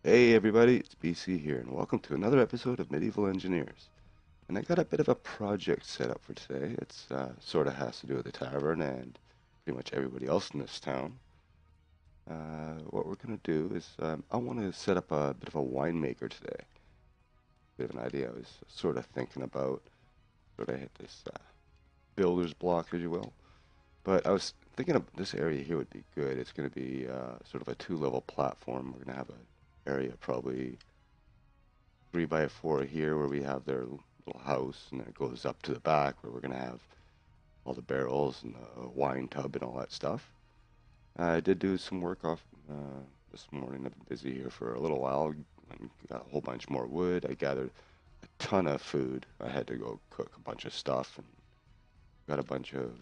Hey everybody, it's BC here, and welcome to another episode of Medieval Engineers. And I got a bit of a project set up for today. It's sort of has to do with the tavern and pretty much everybody else in this town. What we're gonna do is I want to set up a bit of a winemaker today. Bit of an idea I was sort of thinking about. Sort of hit this builder's block, as you will. But I was thinking of this area here would be good. It's gonna be sort of a two-level platform. We're gonna have an area probably 3x4 here where we have their little house, and then it goes up to the back where we're gonna have all the barrels and the wine tub and all that stuff. I did do some work off this morning. I've been busy here for a little while. And got a whole bunch more wood. I gathered a ton of food. I had to go cook a bunch of stuff and got a bunch of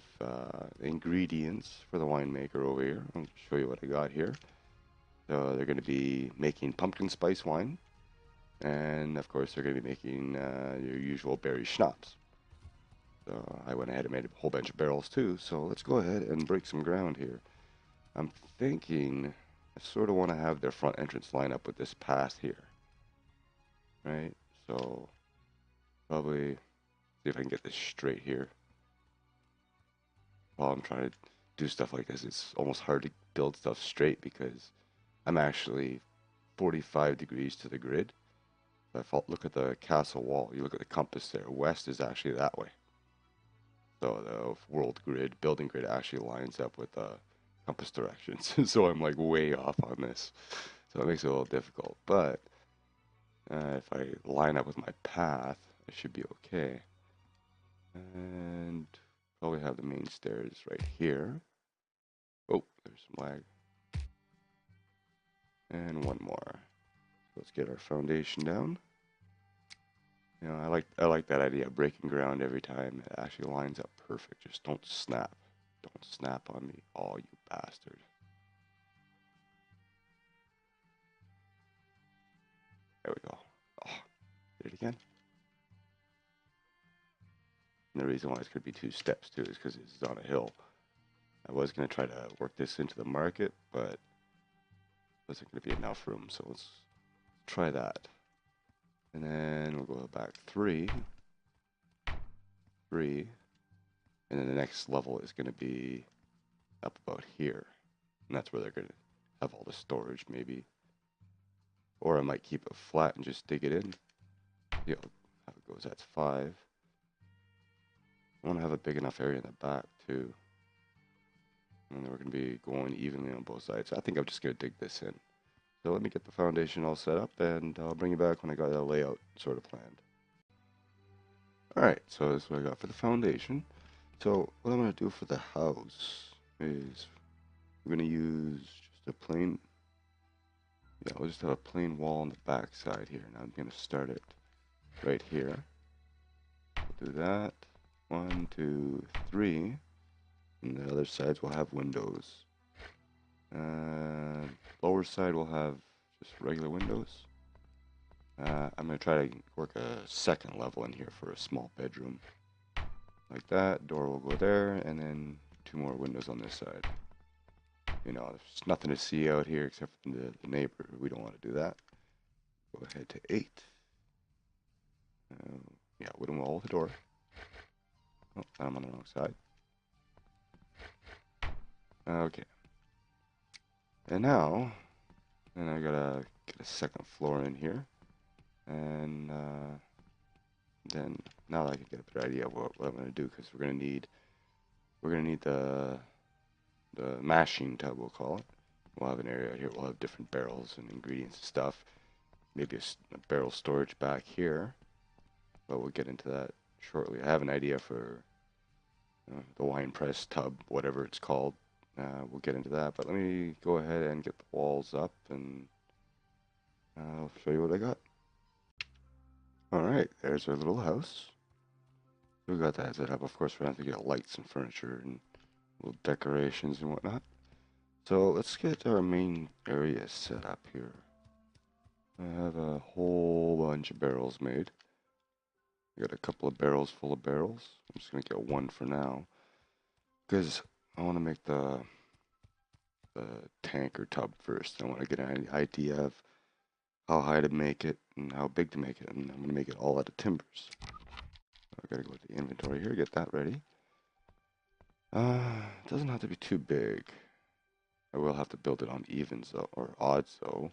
ingredients for the winemaker over here. I'll show you what I got here. So they're going to be making pumpkin spice wine. And of course, they're going to be making your usual berry schnapps. So I went ahead and made a whole bunch of barrels too. So let's go ahead and break some ground here. I'm thinking I sort of want to have their front entrance line up with this path here, right? So probably see if I can get this straight here. While I'm trying to do stuff like this, it's almost hard to build stuff straight because I'm actually 45 degrees to the grid. If I look at the castle wall, you look at the compass there, west is actually that way. So the world grid, building grid actually lines up with compass directions. So I'm like way off on this. So it makes it a little difficult. But if I line up with my path, I should be okay. And probably have the main stairs right here. Oh, there's some lag. And one more. Let's get our foundation down. You know, I like that idea of breaking ground every time. It actually lines up perfect. Just don't snap. Don't snap on me. Oh, you bastard. There we go. Oh, did it again. And the reason why it's going to be two steps too is because it's on a hill. I was going to try to work this into the market, but wasn't going to be enough room. So let's try that. And then we'll go back three. And then the next level is going to be up about here. And that's where they're going to have all the storage maybe. Or I might keep it flat and just dig it in. You know, how it goes, that's 5. I want to have a big enough area in the back too. And then we're going to be going evenly on both sides. So I think I'm just going to dig this in. So let me get the foundation all set up, and I'll bring you back when I got the layout sort of planned. Alright, so this is what I got for the foundation. So what I'm going to do for the house is we're going to use just a plain, yeah, we'll just have a plain wall on the back side here. Now I'm going to start it right here. We'll do that. 1, 2, 3. And the other sides will have windows. Lower side will have just regular windows. I'm going to try to work a second level in here for a small bedroom. Like that. Door will go there, and then 2 more windows on this side. You know, there's nothing to see out here except for the neighbor. We don't want to do that. Go ahead to 8. Yeah, wooden wall with the door. Oh, I'm on the wrong side. Okay. And now, then I gotta get a second floor in here. And then now I can get a better idea of what I'm gonna do, because we're gonna need the mashing tub, we'll call it. We'll have an area out here. We'll have different barrels and ingredients and stuff. Maybe a barrel storage back here, but we'll get into that shortly. I have an idea for the wine press tub, whatever it's called. We'll get into that, but let me go ahead and get the walls up, and I'll show you what I got. Alright, there's our little house. We got that set up. Of course, we're going to have to get lights and furniture and little decorations and whatnot. So let's get our main area set up here. I have a whole bunch of barrels made. I got a couple of barrels full of barrels. I'm just going to get one for now, because I want to make the tank or tub first. I want to get an idea of how high to make it and how big to make it, and I'm going to make it all out of timbers. I gotta go to the inventory here, get that ready. It doesn't have to be too big. I will have to build it on evens though, or odds though.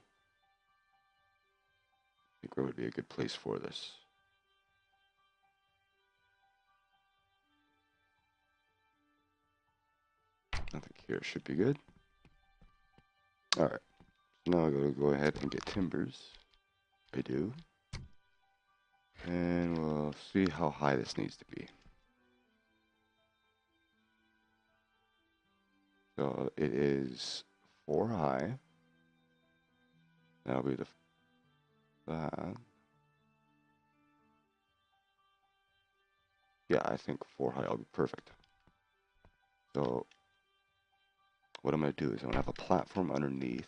I think where would be a good place for this? I think here should be good. Alright, now I gotta go ahead and get timbers. I do. And we'll see how high this needs to be. So it is 4 high. That'll be that. Yeah, I think 4 high will be perfect. So what I'm going to do is I'm going to have a platform underneath.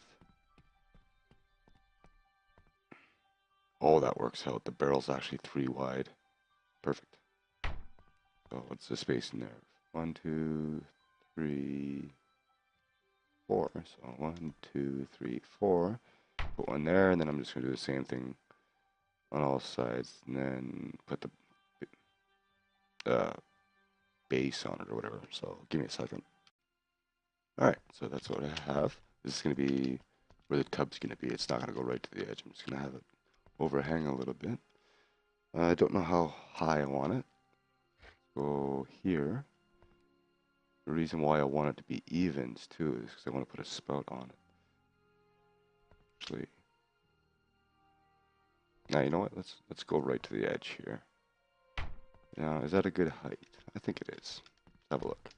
Oh, that works out. The barrel's actually 3 wide. Perfect. So what's the space in there? 1, 2, 3, 4. So 1, 2, 3, 4. Put one there, and then I'm just going to do the same thing on all sides, and then put the base on it or whatever. So give me a second. Alright, so that's what I have. This is going to be where the tub's going to be. It's not going to go right to the edge. I'm just going to have it overhang a little bit. I don't know how high I want it. Go here. The reason why I want it to be evens too is because I want to put a spout on it. Actually, now you know what? Let's go right to the edge here. Now, is that a good height? I think it is. Let's have a look.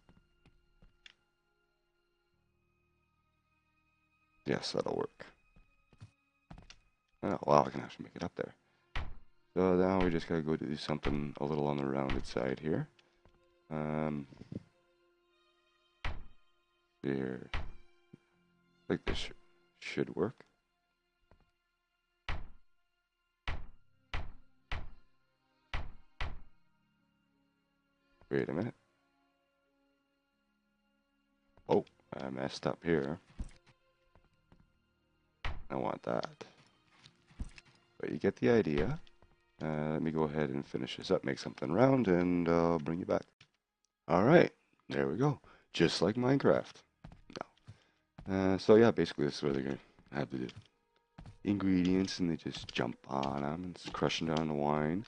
Yes, that'll work. Oh, wow, I can actually make it up there. So now we just gotta go do something a little on the rounded side here. Here, I think this should work. Wait a minute. Oh, I messed up here. I want that. But you get the idea. Let me go ahead and finish this up, make something round, and I'll bring you back. Alright, there we go. Just like Minecraft. No. So yeah, basically this is where they're going to have the ingredients, and they just jump on them, and it's crushing down the wine.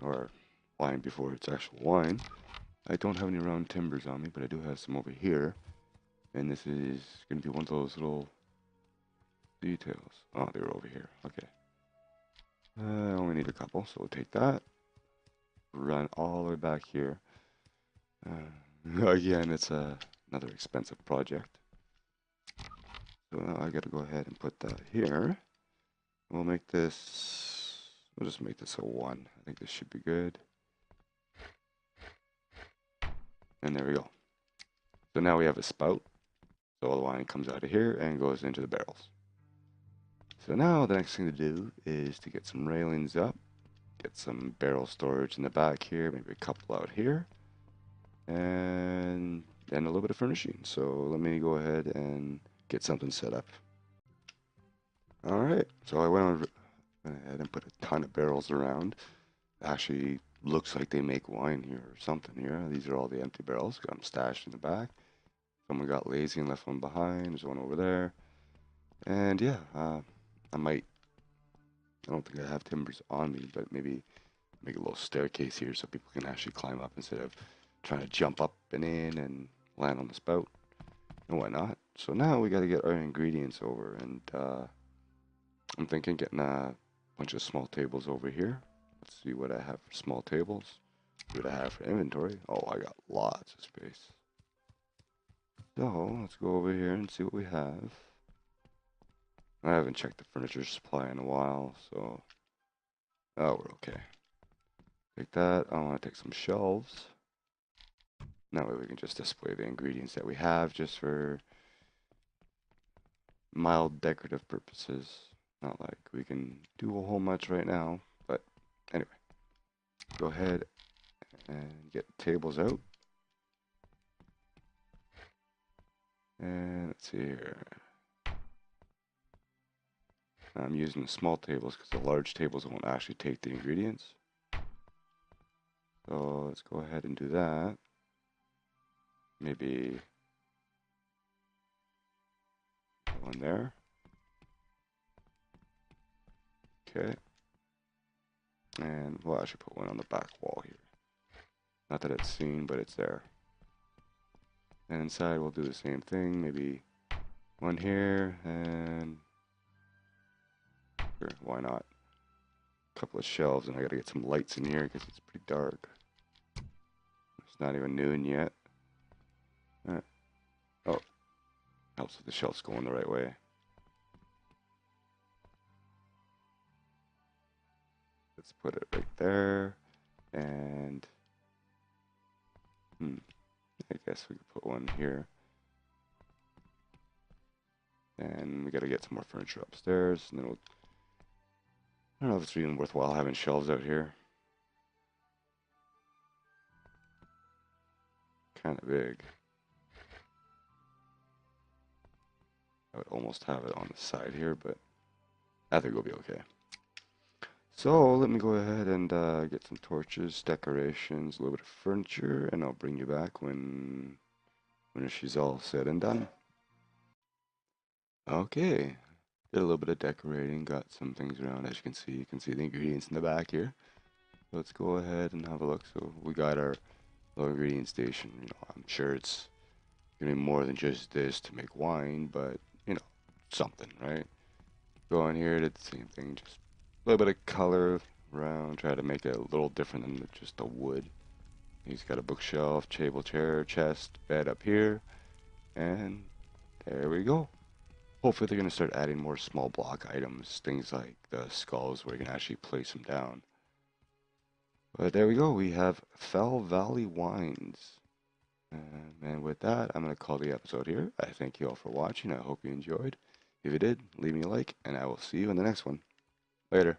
Or wine before it's actual wine. I don't have any round timbers on me, but I do have some over here. And this is going to be one of those little details. Oh, they were over here. Okay. I only need a couple, so we'll take that. Run all the way back here. Again, it's another expensive project. So now I got to go ahead and put that here. We'll make this, we'll just make this a 1. I think this should be good. And there we go. So now we have a spout. So all the wine comes out of here and goes into the barrels. So now the next thing to do is to get some railings up. Get some barrel storage in the back here, maybe a couple out here. And then a little bit of furnishing. So let me go ahead and get something set up. Alright, so I went ahead and put a ton of barrels around. Actually looks like they make wine here or something here. These are all the empty barrels. Got them stashed in the back. Someone got lazy and left one behind. There's one over there. And yeah, I don't think I have timbers on me, but maybe make a little staircase here so people can actually climb up instead of trying to jump up and in and land on the spout and whatnot. So now we got to get our ingredients over, and I'm thinking getting a bunch of small tables over here. Let's see what I have for small tables. See what I have for inventory. Oh, I got lots of space. So let's go over here and see what we have. I haven't checked the furniture supply in a while, so oh, we're okay. Take that. I want to take some shelves. That way we can just display the ingredients that we have just for mild decorative purposes. Not like we can do a whole much right now, but anyway. Go ahead and get tables out. And let's see here. I'm using the small tables because the large tables won't actually take the ingredients. So let's go ahead and do that. Maybe one there. Okay. And we'll actually put one on the back wall here. Not that it's seen, but it's there. And inside we'll do the same thing. Maybe one here and here. Why not? A couple of shelves, and I gotta get some lights in here because it's pretty dark. It's not even noon yet. Oh, helps if the shelves going the right way. Let's put it right there, and I guess we could put one here. And we gotta get some more furniture upstairs, and then we'll, I don't know if it's even worthwhile having shelves out here. Kind of big. I would almost have it on the side here, but I think we'll be okay. So let me go ahead and get some torches, decorations, a little bit of furniture, and I'll bring you back when she's all said and done. Okay, did a little bit of decorating, got some things around. As you can see the ingredients in the back here. Let's go ahead and have a look. So we got our little ingredient station. You know, I'm sure it's gonna be more than just this to make wine, but you know, something, right? Go in here, did the same thing, just a little bit of color around, try to make it a little different than just the wood. He's got a bookshelf, table, chair, chest, bed up here, and there we go. Hopefully they're going to start adding more small block items, things like the skulls where you can actually place them down. But there we go, we have Fell Valley Wines. And with that, I'm going to call the episode here. I thank you all for watching. I hope you enjoyed. If you did, leave me a like, and I will see you in the next one. Later.